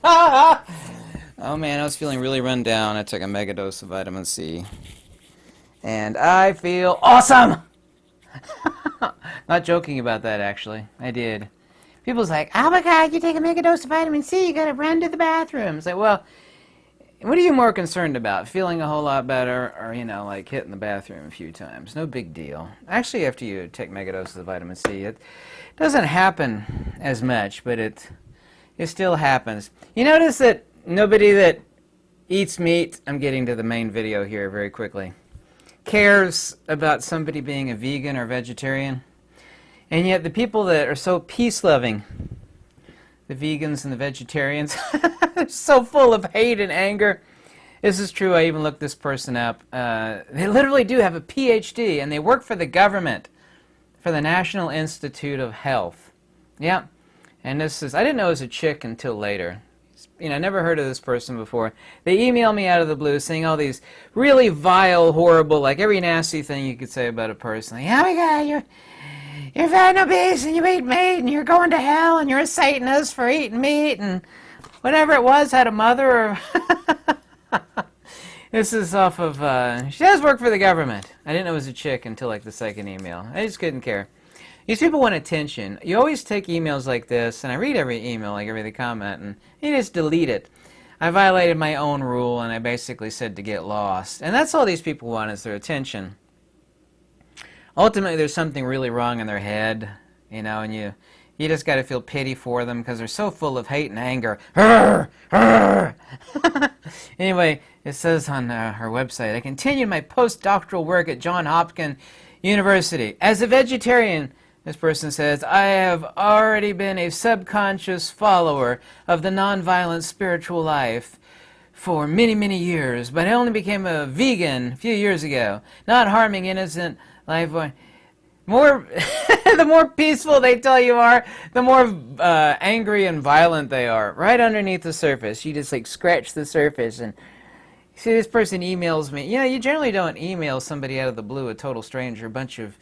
Oh man, I was feeling really run down. I took a mega dose of vitamin C. And I feel awesome! Not joking about that, actually. I did. People's like, oh my god, you take a mega dose of vitamin C, you gotta run to the bathroom. It's like, well, what are you more concerned about? Feeling a whole lot better or, like hitting the bathroom a few times? No big deal. Actually, after you take mega doses of vitamin C, it doesn't happen as much, but it still happens. You notice that nobody that eats meat, I'm getting to the main video here very quickly, cares about somebody being a vegan or vegetarian. And yet the people that are so peace-loving, the vegans and the vegetarians, they're so full of hate and anger. This is true. I even looked this person up. They literally do have a PhD, and they work for the government, for the National Institute of Health. Yeah. And this is, I didn't know it was a chick until later. Never heard of this person before. They email me out of the blue saying all these really vile, horrible, like every nasty thing you could say about a person. Like, oh my God, you're fat and obese and you eat meat and you're going to hell and you're a Satanist for eating meat and whatever it was, had a mother or... This is off of, she does work for the government. I didn't know it was a chick until like the second email. I just couldn't care. These people want attention. You always take emails like this, and I read every email, like every comment, and you just delete it. I violated my own rule, and I basically said to get lost. And that's all these people want, is their attention. Ultimately, there's something really wrong in their head, and you just got to feel pity for them because they're so full of hate and anger. Anyway, it says on her website, I continued my postdoctoral work at Johns Hopkins University. As a vegetarian, this person says, I have already been a subconscious follower of the nonviolent spiritual life for many, many years, but I only became a vegan a few years ago, not harming innocent life. The more peaceful they tell you are, the more angry and violent they are. Right underneath the surface, you just like scratch the surface and see, this person emails me. You generally don't email somebody out of the blue, a total stranger, a bunch of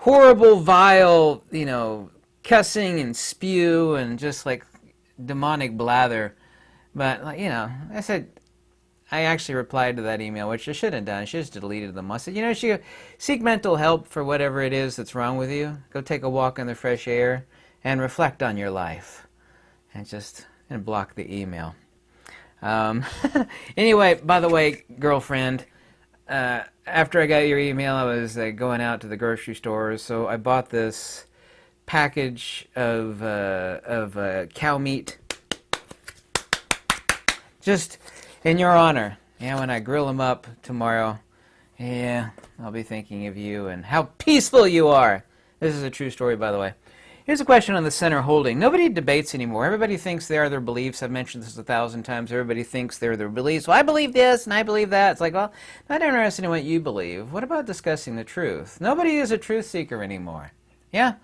horrible, vile, cussing and spew and just like demonic blather. But, I said, I actually replied to that email, which I should have done. I should have deleted them. I said, you should seek mental help for whatever it is that's wrong with you. Go take a walk in the fresh air and reflect on your life. And block the email. Anyway, by the way, girlfriend, after I got your email, I was going out to the grocery store, so I bought this package of cow meat, just in your honor. When I grill them up tomorrow, I'll be thinking of you and how peaceful you are. This is a true story, by the way. Here's a question on the center holding. Nobody debates anymore. Everybody thinks they are their beliefs. I've mentioned this 1,000 times. Everybody thinks they're their beliefs. Well, I believe this and I believe that. It's like, well, not interested in what you believe. What about discussing the truth? Nobody is a truth seeker anymore. Yeah?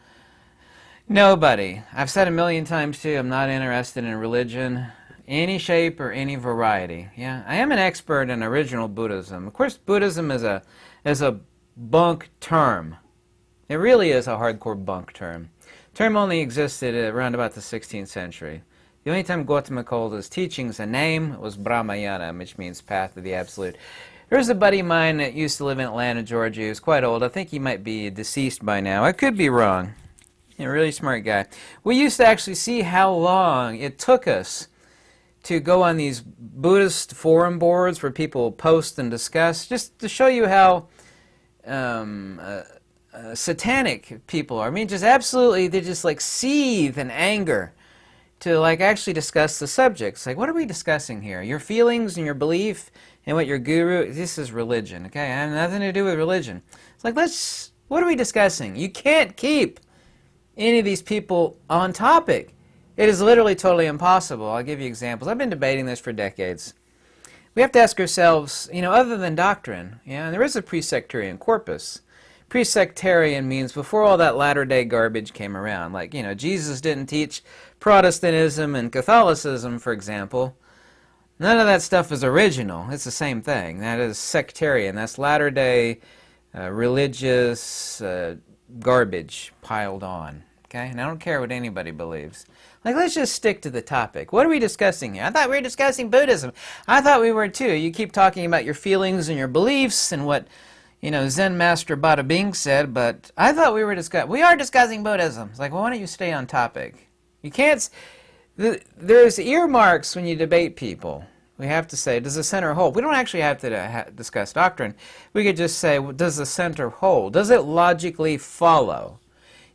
Nobody. I've said a million times too, I'm not interested in religion, any shape or any variety. Yeah? I am an expert in original Buddhism. Of course, Buddhism is a bunk term. It really is a hardcore bunk term. Term only existed around about the 16th century. The only time Gautama called his teachings a name was Brahmayana, which means path of the absolute. There was a buddy of mine that used to live in Atlanta, Georgia. He was quite old. I think he might be deceased by now. I could be wrong. A really smart guy. We used to actually see how long it took us to go on these Buddhist forum boards where people post and discuss, just to show you how satanic people are. I mean, just absolutely, they just like seethe in anger to like actually discuss the subjects. Like, what are we discussing here? Your feelings and your belief and what your guru, this is religion, okay? I have nothing to do with religion. It's like, what are we discussing? You can't keep any of these people on topic. It is literally totally impossible. I'll give you examples. I've been debating this for decades. We have to ask ourselves, other than doctrine, and there is a pre-sectarian corpus. Pre-sectarian means before all that latter-day garbage came around. Like, Jesus didn't teach Protestantism and Catholicism, for example. None of that stuff is original. It's the same thing. That is sectarian. That's latter-day religious garbage piled on. okay? And I don't care what anybody believes. Like, let's just stick to the topic. What are we discussing here? I thought we were discussing Buddhism. I thought we were too. You keep talking about your feelings and your beliefs and what, Zen Master Bada Bing said, but I thought we are discussing Buddhism. It's like, well, why don't you stay on topic? You can't, there's earmarks when you debate people. We have to say, does the center hold? We don't actually have to discuss doctrine. We could just say, well, does the center hold? Does it logically follow?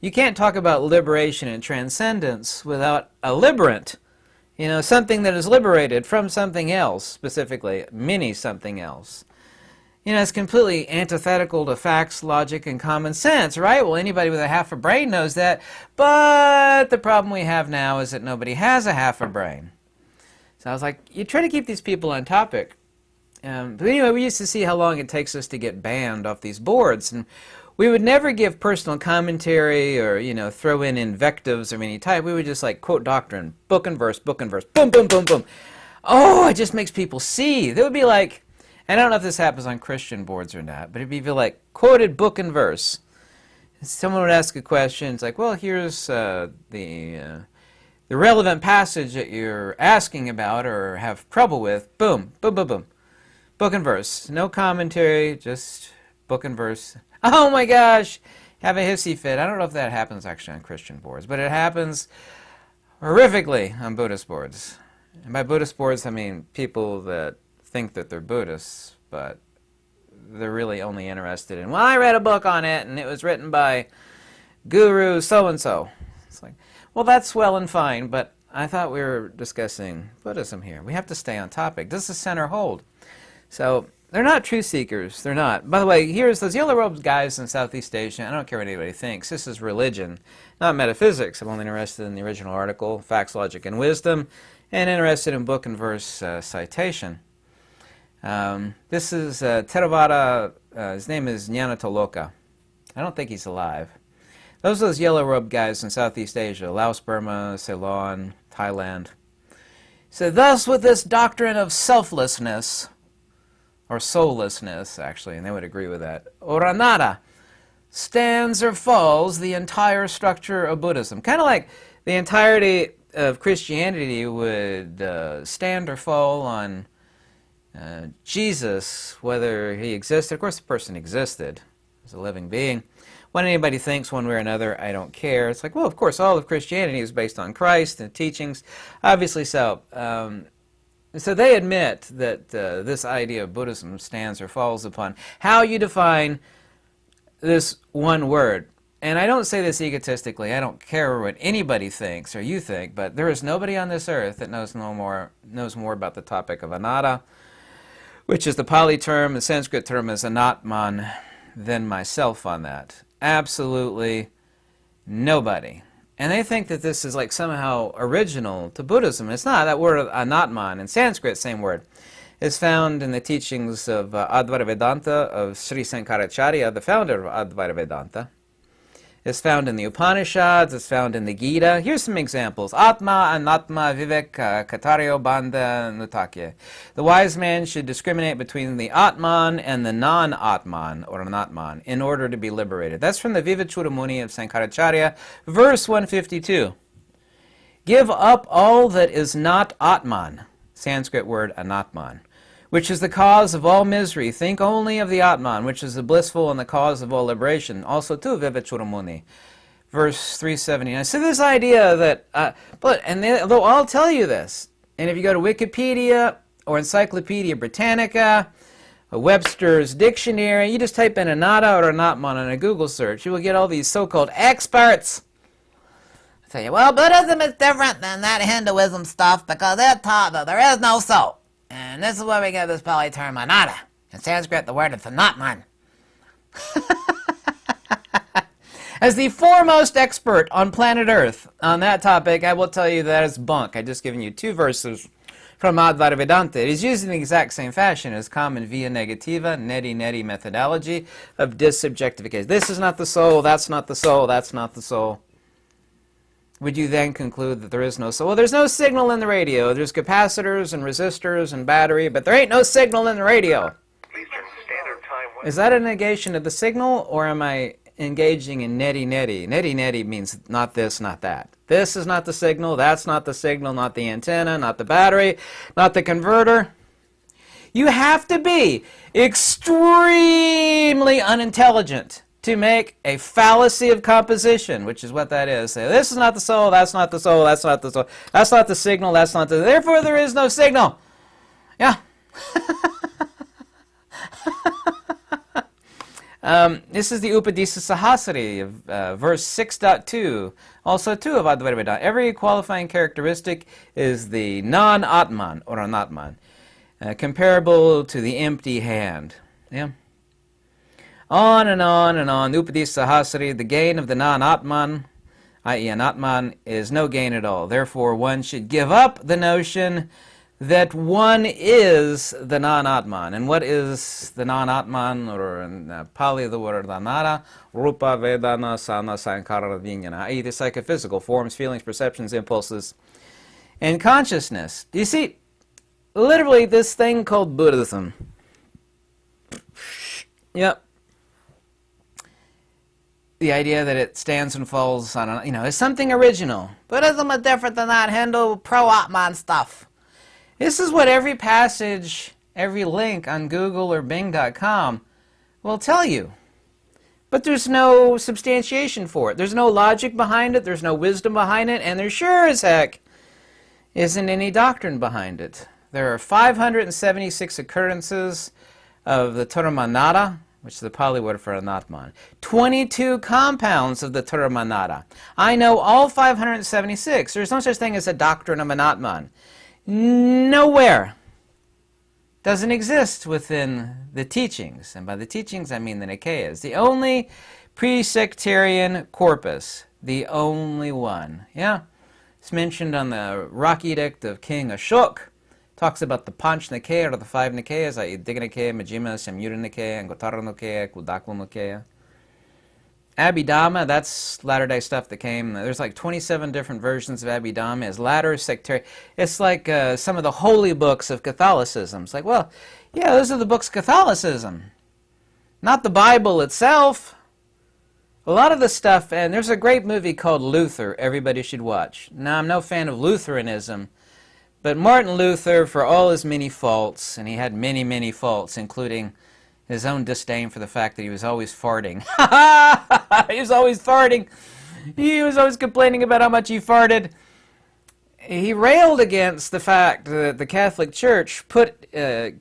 You can't talk about liberation and transcendence without a liberant, something that is liberated from something else, specifically, mini something else. It's completely antithetical to facts, logic, and common sense, right? Well, anybody with a half a brain knows that, but the problem we have now is that nobody has a half a brain. So I was like, you try to keep these people on topic. But anyway, we used to see how long it takes us to get banned off these boards, and we would never give personal commentary or, throw in invectives of any type. We would just quote doctrine, book and verse, boom, boom, boom, boom. Oh, it just makes people see. They would be like, and I don't know if this happens on Christian boards or not, but it'd be like quoted book and verse. Someone would ask a question. It's like, well, here's the relevant passage that you're asking about or have trouble with. Boom, boom, boom, boom. Book and verse. No commentary, just book and verse. Oh my gosh, have a hissy fit. I don't know if that happens actually on Christian boards, but it happens horrifically on Buddhist boards. And by Buddhist boards, I mean people that think that they're Buddhists, but they're really only interested in, well, I read a book on it, and it was written by Guru so-and-so. It's like, well, that's well and fine, but I thought we were discussing Buddhism here. We have to stay on topic. Does the center hold? So they're not truth seekers. They're not. By the way, here's those yellow-robed guys in Southeast Asia. I don't care what anybody thinks. This is religion, not metaphysics. I'm only interested in the original article, Facts, Logic, and Wisdom, and interested in book and verse citation. This is Theravada. His name is Jnanataloka. I don't think he's alive. Those are those yellow-robed guys in Southeast Asia, Laos, Burma, Ceylon, Thailand. So thus with this doctrine of selflessness, or soullessness, actually, and they would agree with that, or Anatta, stands or falls the entire structure of Buddhism. Kind of like the entirety of Christianity would stand or fall on Jesus, whether he existed. Of course, the person existed as a living being. What anybody thinks one way or another, I don't care. It's like, well, of course, all of Christianity is based on Christ and teachings. Obviously so. So they admit that this idea of Buddhism stands or falls upon how you define this one word. And I don't say this egotistically. I don't care what anybody thinks or you think, but there is nobody on this earth that knows more about the topic of Anatta, which is the Pali term. The Sanskrit term is Anatman, than myself on that. Absolutely nobody. And they think that this is like somehow original to Buddhism. It's not. That word Anatman in Sanskrit, same word, is found in the teachings of Advaita Vedanta of Sri Sankaracharya, the founder of Advaita Vedanta. It's found in the Upanishads. It's found in the Gita. Here's some examples. Atma, Anatma, Vivek, Kataryo, Bandha, Nutakya. The wise man should discriminate between the Atman and the non-Atman, or Anatman, in order to be liberated. That's from the Vivachudamuni of Sankaracharya, verse 152. Give up all that is not Atman, Sanskrit word Anatman, which is the cause of all misery. Think only of the Atman, which is the blissful and the cause of all liberation. Also too, Vivachudamuni, verse 379. So this idea that, though I'll tell you this, and if you go to Wikipedia or Encyclopedia Britannica, Webster's Dictionary, you just type in Anatta or Anatman in a Google search, you will get all these so-called experts. I tell you, well, Buddhism is different than that Hinduism stuff because it taught that there is no soul. And this is where we get this Pali term Anatta. In Sanskrit, the word is Anatman. As the foremost expert on planet Earth on that topic, I will tell you that is bunk. I've just given you two verses from Advaita Vedanta. It is used in the exact same fashion as common via negativa, neti methodology of disubjectification. This is not the soul, that's not the soul, that's not the soul. Would you then conclude that there is no soul? Well, there's no signal in the radio. There's capacitors and resistors and battery, but there ain't no signal in the radio. Is that a negation of the signal, or am I engaging in neti-neti. Neti-neti means not this, not that. This is not the signal, that's not the signal, not the antenna, not the battery, not the converter. You have to be extremely unintelligent to make a fallacy of composition, which is what that is. Say, this is not the soul, that's not the soul, that's not the soul, that's not the signal, that's not the... Therefore, there is no signal. Yeah. This is the Upadesa Sahasrati, verse 6.2. Also, 2 of Advaita Vedanta. Every qualifying characteristic is the non-Atman, or anatman, comparable to the empty hand. Yeah. On and on and on. The Upadesa Sahasrati, the gain of the non-Atman, i.e. anatman, is no gain at all. Therefore, one should give up the notion that one is the non-Atman. And what is the non-Atman, or in Pali the word Anatta, Rupa Vedana Sana Sankara Vijnana, i.e. the psychophysical forms, feelings, perceptions, impulses, and consciousness. Do you see, literally this thing called Buddhism. Yep. The idea that it stands and falls on, is something original. Buddhism is different than that Hindu pro-Atman stuff. This is what every passage, every link on Google or Bing.com will tell you. But there's no substantiation for it. There's no logic behind it, there's no wisdom behind it, and there sure as heck isn't any doctrine behind it. There are 576 occurrences of the term Anatta, which is the Pali word for anatman. 22 compounds of the term Anatta. I know all 576. There's no such thing as a doctrine of anatman. Nowhere. Doesn't exist within the teachings. And by the teachings, I mean the Nikayas. The only pre-sectarian corpus. The only one. Yeah? It's mentioned on the Rock Edict of King Ashok. Talks about the Panch Nikaya, or the 5 Nikayas, i.e. Digha Nikaya, Majjhima, Samyutta Nikaya, Anguttara Nikaya, Kudakula Nikaya. Abhidhamma, that's latter-day stuff that came. There's like 27 different versions of Abhidhamma. It's latter sectarian. It's like some of the holy books of Catholicism. It's like, well, yeah, those are the books of Catholicism, not the Bible itself. A lot of the stuff, and there's a great movie called Luther everybody should watch. Now, I'm no fan of Lutheranism, but Martin Luther, for all his many faults, and he had many, many faults, including his own disdain for the fact that he was always farting. He was always farting. He was always complaining about how much he farted. He railed against the fact that the Catholic Church put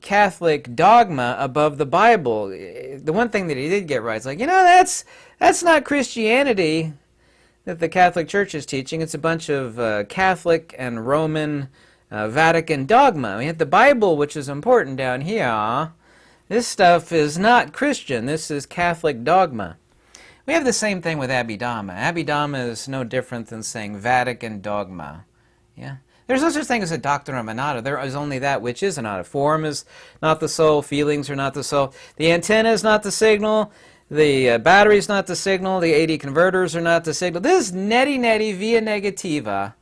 Catholic dogma above the Bible. The one thing that he did get right is like, that's not Christianity that the Catholic Church is teaching. It's a bunch of Catholic and Roman Vatican dogma. We have the Bible, which is important down here. This stuff is not Christian. This is Catholic dogma. We have the same thing with Abhidhamma. Abhidhamma is no different than saying Vatican dogma. Yeah? There's no such thing as a doctrine of Anatta. There is only that which is Anatta. Form is not the soul. Feelings are not the soul. The antenna is not the signal. The battery is not the signal. The 80 converters are not the signal. This is neti-neti via negativa.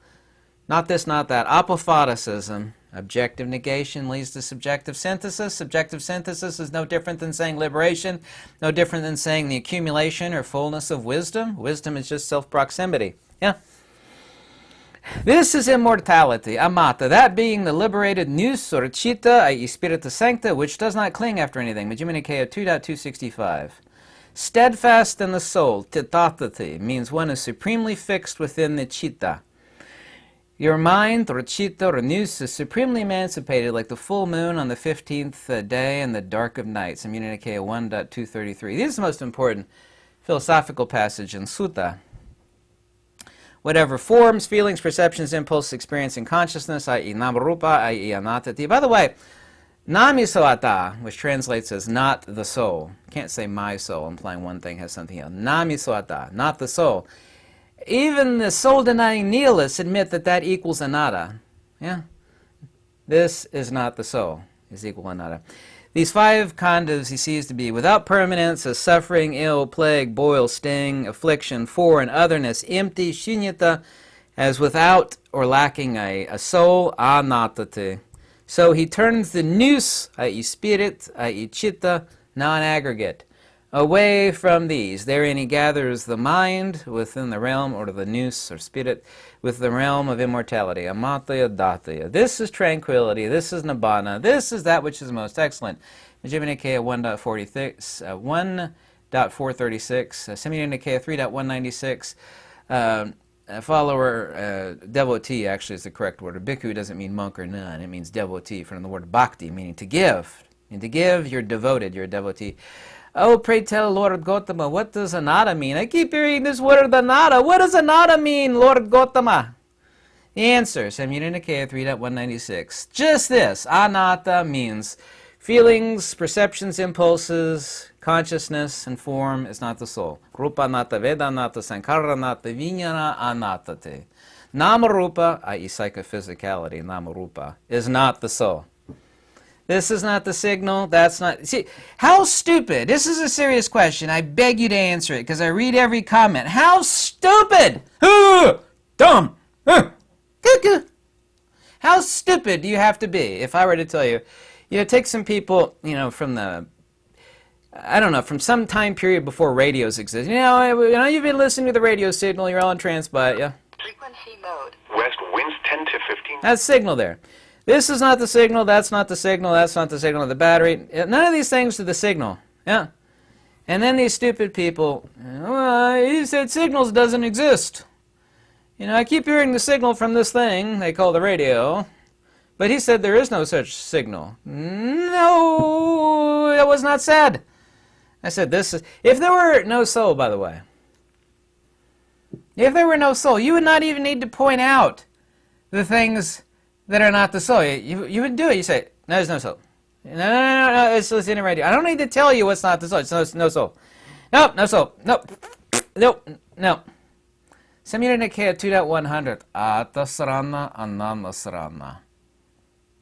Not this, not that. Apophaticism. Objective negation leads to subjective synthesis. Subjective synthesis is no different than saying liberation, no different than saying the accumulation or fullness of wisdom. Wisdom is just self-proximity. Yeah. This is immortality, amata, that being the liberated nous or chitta, i.e. spiritus sancta, which does not cling after anything. Majjhima Nikaya 2.265. Steadfast in the soul, titathati, means one is supremely fixed within the chitta. Your mind, or chitta, or nous, is supremely emancipated like the full moon on the 15th day and the dark of night. Samyutta Nikaya 1.233. This is the most important philosophical passage in Sutta. Whatever forms, feelings, perceptions, impulses, experience, and consciousness, i.e. namarupa, i.e. anattati. By the way, namisoata, which translates as not the soul. Can't say my soul, implying one thing has something else. Namisoata, not the soul. Even the soul-denying nihilists admit that that equals anatta. Yeah? This is not the soul, is equal anatta. These 5 khandhas he sees to be without permanence, as suffering, ill, plague, boil, sting, affliction, for, and otherness, empty, shunyata, as without or lacking a soul, anattati. So he turns the nous, i.e. spirit, i.e. chitta, non-aggregate, away from these. Therein he gathers the mind within the realm, or the nous, or spirit, with the realm of immortality. Amatya datya. This is tranquility. This is nibbana. This is that which is most excellent. Majjhima Nikaya 1.436, Samyutta Nikaya 3.196. Follower, devotee actually is the correct word. A bhikkhu doesn't mean monk or nun. It means devotee, from the word bhakti, meaning to give. And to give, you're devoted, you're a devotee. Oh, pray tell, Lord Gautama, what does anatta mean? I keep hearing this word anatta. What does anatta mean, Lord Gautama? The answer, Samyutta Nikaya 3.196. Just this. Anatta means feelings, perceptions, impulses, consciousness, and form is not the soul. Rupa anatta, Veda anatta, Sankhara anatta, Vijnana anattate. Nama rupa, i.e. psychophysicality, nama rupa, is not the soul. This is not the signal, that's not... See, how stupid? This is a serious question. I beg you to answer it, because I read every comment. How stupid! Dumb! Cuckoo! How stupid do you have to be if I were to tell you, take some people, from the, I don't know, from some time period before radios existed. You've been listening to the radio signal, you're all entranced by it, yeah? Frequency mode. West winds 10 to 15. That's signal there. This is not the signal, that's not the signal, that's not the signal of the battery. None of these things are the signal, yeah? And then these stupid people, he said signals doesn't exist. I keep hearing the signal from this thing they call the radio. But he said there is no such signal. No, that was not said. I said this is... If there were no soul, by the way, if there were no soul, you would not even need to point out the things that are not the soul. You would do it. You say, no, there's no soul. No, it's in the radio. I don't need to tell you what's not the soul. It's no soul. Nope, no soul. Nope. Samyutta Nikaya 2.100. Atasarana ananasarana.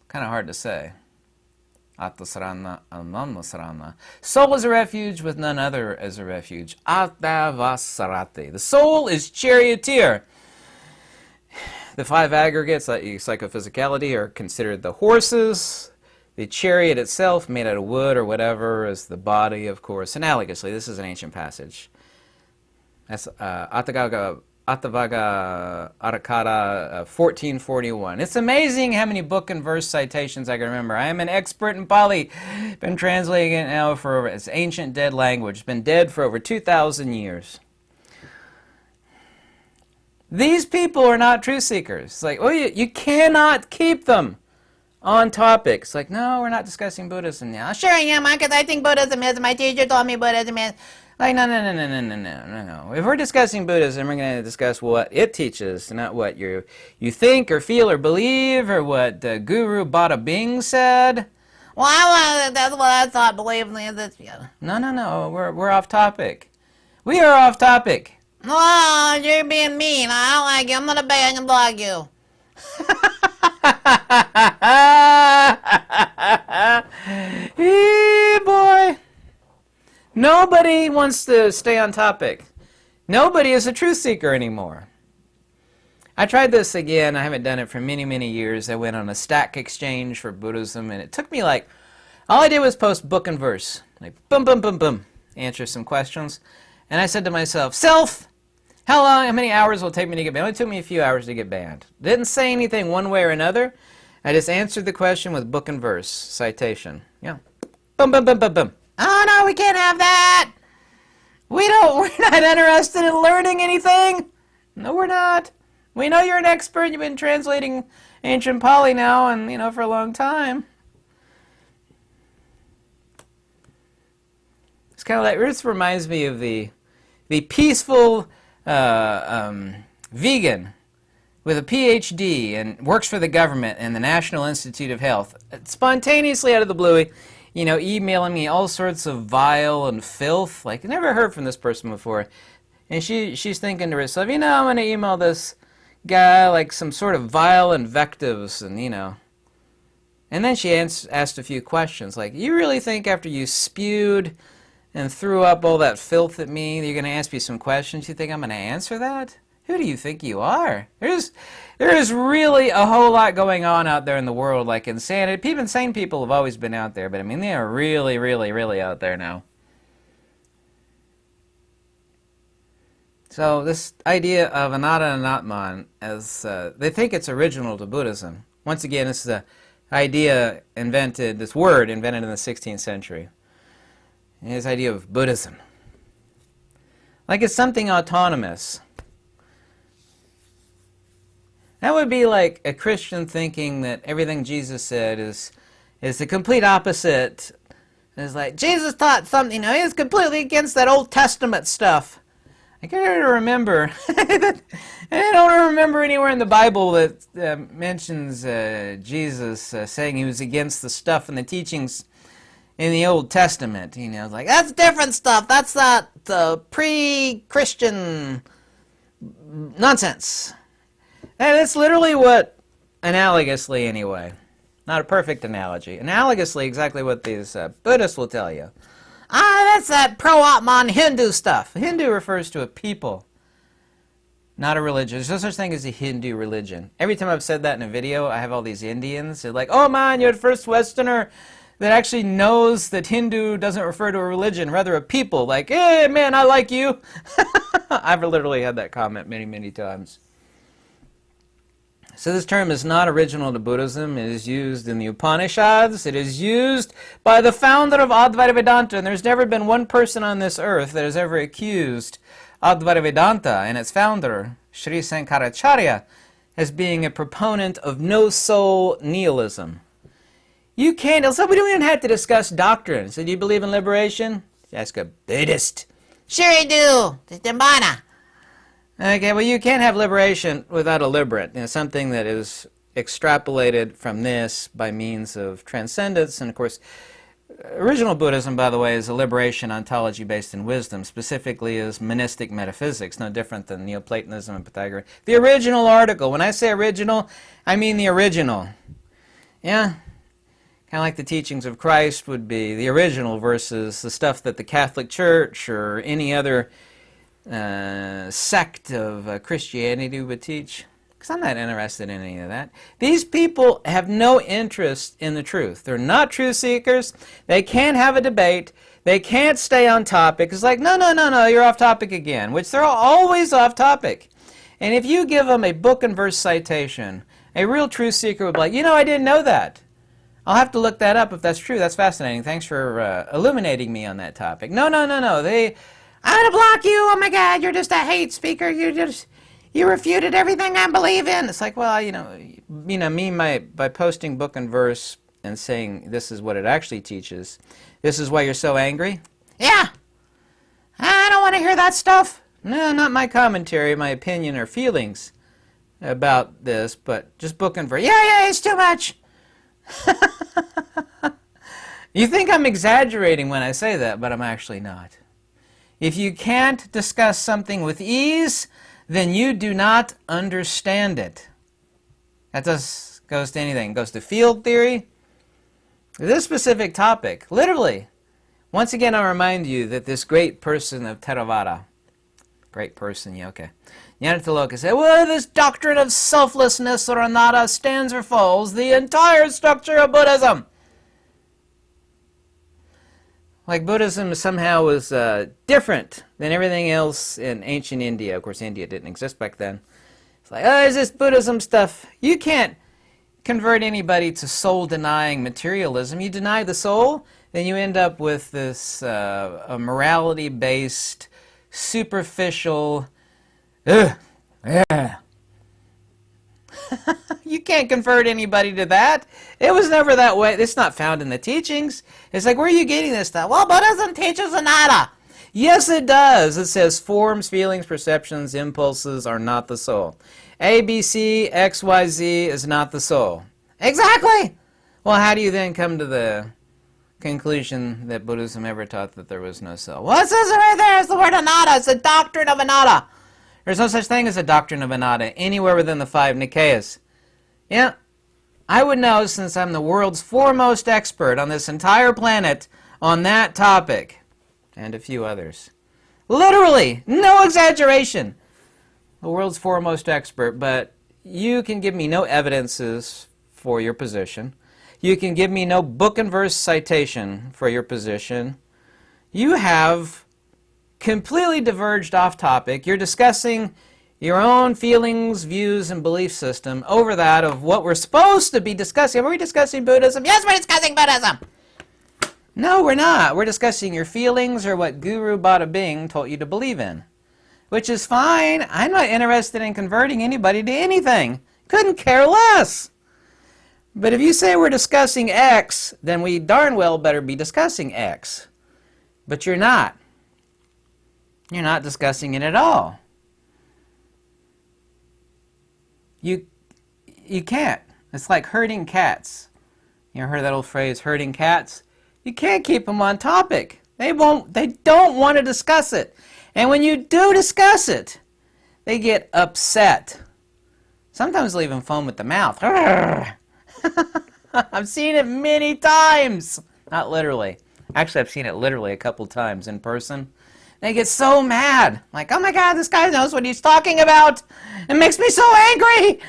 Kind of hard to say. Atasarana ananasarana. Soul is a refuge with none other as a refuge. Atavasarate. The soul is charioteer. The five aggregates, like psychophysicality, are considered the horses. The chariot itself, made out of wood or whatever, is the body, of course. Analogously, this is an ancient passage. That's Attavaga Arakata 1441. It's amazing how many book and verse citations I can remember. I am an expert in Pali. Been translating it now for it's ancient dead language. It's been dead for over 2,000 years. These people are not truth seekers. It's like, you cannot keep them on topic. It's like, no, we're not discussing Buddhism now. Sure I am, because I think Buddhism is. My teacher told me Buddhism is. Like, no. If we're discussing Buddhism, we're going to discuss what it teaches, not what you think or feel or believe, or what Guru Bada Bing said. Well, that's what I thought, believe me. No, we're off topic. We are off topic. Oh, you're being mean. I don't like you. I'm going to bang and block you. Hey, boy. Nobody wants to stay on topic. Nobody is a truth seeker anymore. I tried this again. I haven't done it for many, many years. I went on a stack exchange for Buddhism, and it took me all I did was post book and verse. Like, boom, answer some questions. And I said to myself, self, how many hours will it take me to get banned? It only took me a few hours to get banned. Didn't say anything one way or another. I just answered the question with book and verse citation. Yeah. Boom. Oh, no, we can't have that. We're not interested in learning anything. No, we're not. We know you're an expert. You've been translating ancient Pali now and, for a long time. It's kind of like, this reminds me of the peaceful vegan with a PhD and works for the government and the National Institute of Health, spontaneously out of the blue, emailing me all sorts of vile and filth. Like, I never heard from this person before. And she's thinking to herself, I'm going to email this guy like some sort of vile invectives and, And then she asked a few questions, like, you really think after you spewed and threw up all that filth at me, you're going to ask me some questions? You think I'm going to answer that? Who do you think you are? There is really a whole lot going on out there in the world, like insanity. Insane people have always been out there, but they are really, really, really out there now. So this idea of Anatta and Atman, as they think it's original to Buddhism. Once again, this is an idea invented, this word invented in the 16th century. And this idea of Buddhism. Like it's something autonomous. That would be like a Christian thinking that everything Jesus said is the complete opposite. It's like, Jesus taught something, he was completely against that Old Testament stuff. I can't remember. I don't remember anywhere in the Bible that mentions Jesus saying he was against the stuff and the teachings in the Old Testament. It's like, that's different stuff. That's not pre-Christian nonsense. And it's literally what, analogously anyway, not a perfect analogy, analogously exactly what these Buddhists will tell you. That's that pro-Atman Hindu stuff. Hindu refers to a people, not a religion. There's no such thing as a Hindu religion. Every time I've said that in a video, I have all these Indians. They're like, oh man, you're the first Westerner that actually knows that Hindu doesn't refer to a religion, rather a people. Like, hey man, I like you. I've literally had that comment many, many times. So this term is not original to Buddhism. It is used in the Upanishads. It is used by the founder of Advaita Vedanta, and there's never been one person on this earth that has ever accused Advaita Vedanta and its founder, Sri Sankaracharya, as being a proponent of no-soul nihilism. You can't, so we don't even have to discuss doctrine. So do you believe in liberation? Ask a Buddhist. Sure I do. It's Dhamana. Okay, well, you can't have liberation without a liberant, something that is extrapolated from this by means of transcendence. And of course, original Buddhism, by the way, is a liberation ontology based in wisdom, specifically is monistic metaphysics, no different than Neoplatonism and Pythagorean. The original article, when I say original, I mean the original. Yeah? Kind of like the teachings of Christ would be the original versus the stuff that the Catholic Church or any other sect of Christianity would teach, because I'm not interested in any of that. These people have no interest in the truth. They're not truth seekers. They can't have a debate. They can't stay on topic. It's like, no, you're off topic again, which they're always off topic. And if you give them a book and verse citation, a real truth seeker would be like, I didn't know that. I'll have to look that up if that's true. That's fascinating. Thanks for illuminating me on that topic. No. I'm going to block you. Oh my God, you're just a hate speaker. You refuted everything I believe in. It's like, well, by posting book and verse and saying this is what it actually teaches, this is why you're so angry? Yeah. I don't want to hear that stuff. No, not my commentary, my opinion or feelings about this, but just book and verse. Yeah, it's too much. You think I'm exaggerating when I say that, but I'm actually not. If you can't discuss something with ease, then you do not understand it. That goes to anything. It goes to field theory. This specific topic, literally. Once again, I'll remind you that this great person of Theravada, great person, yeah, okay. Nyanathaloka said, well, this doctrine of selflessness or anatta stands or falls the entire structure of Buddhism. Like Buddhism somehow was different than everything else in ancient India. Of course, India didn't exist back then. It's like, there's this Buddhism stuff. You can't convert anybody to soul-denying materialism. You deny the soul, then you end up with this a morality-based, superficial, You can't convert anybody to that. It was never that way. It's not found in the teachings. It's like, where are you getting this stuff? Well, Buddhism teaches anatta. Yes, it does. It says forms, feelings, perceptions, impulses are not the soul. A, B, C, X, Y, Z is not the soul. Exactly. Well, how do you then come to the conclusion that Buddhism ever taught that there was no soul? Well, it says it right there. It's the word anatta. It's the doctrine of anatta. There's no such thing as a doctrine of anatta anywhere within the 5 Nikayas. Yeah, I would know since I'm the world's foremost expert on this entire planet on that topic, and a few others. Literally, no exaggeration. The world's foremost expert, but you can give me no evidences for your position. You can give me no book and verse citation for your position. You have completely diverged off topic. You're discussing your own feelings, views, and belief system over that of what we're supposed to be discussing. Are we discussing Buddhism? Yes, we're discussing Buddhism! No, we're not. We're discussing your feelings or what Guru Bada Bing told you to believe in. Which is fine. I'm not interested in converting anybody to anything. Couldn't care less. But if you say we're discussing X, then we darn well better be discussing X. But you're not. You're not discussing it at all. You can't. It's like herding cats. You ever heard that old phrase, herding cats? You can't keep them on topic. They don't want to discuss it. And when you do discuss it, they get upset. Sometimes they'll even foam at the mouth. I've seen it many times. Not literally. Actually, I've seen it literally a couple times in person. They get so mad. Like, oh my God, this guy knows what he's talking about. It makes me so angry.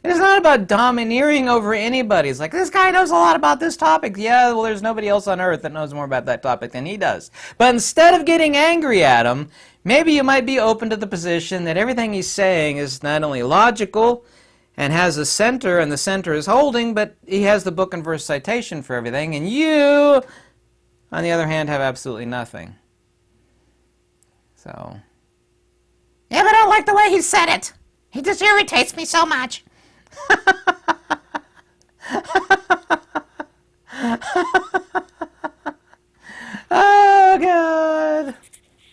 It's not about domineering over anybody. It's like, this guy knows a lot about this topic. Yeah, well, there's nobody else on earth that knows more about that topic than he does. But instead of getting angry at him, maybe you might be open to the position that everything he's saying is not only logical and has a center, and the center is holding, but he has the book and verse citation for everything, and you, on the other hand, have absolutely nothing. So, yeah, but I don't like the way he said it. He just irritates me so much. Oh, God.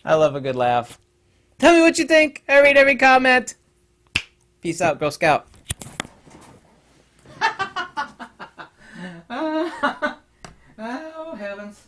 I love a good laugh. Tell me what you think. I read every comment. Peace out, Girl Scout. Oh, heavens.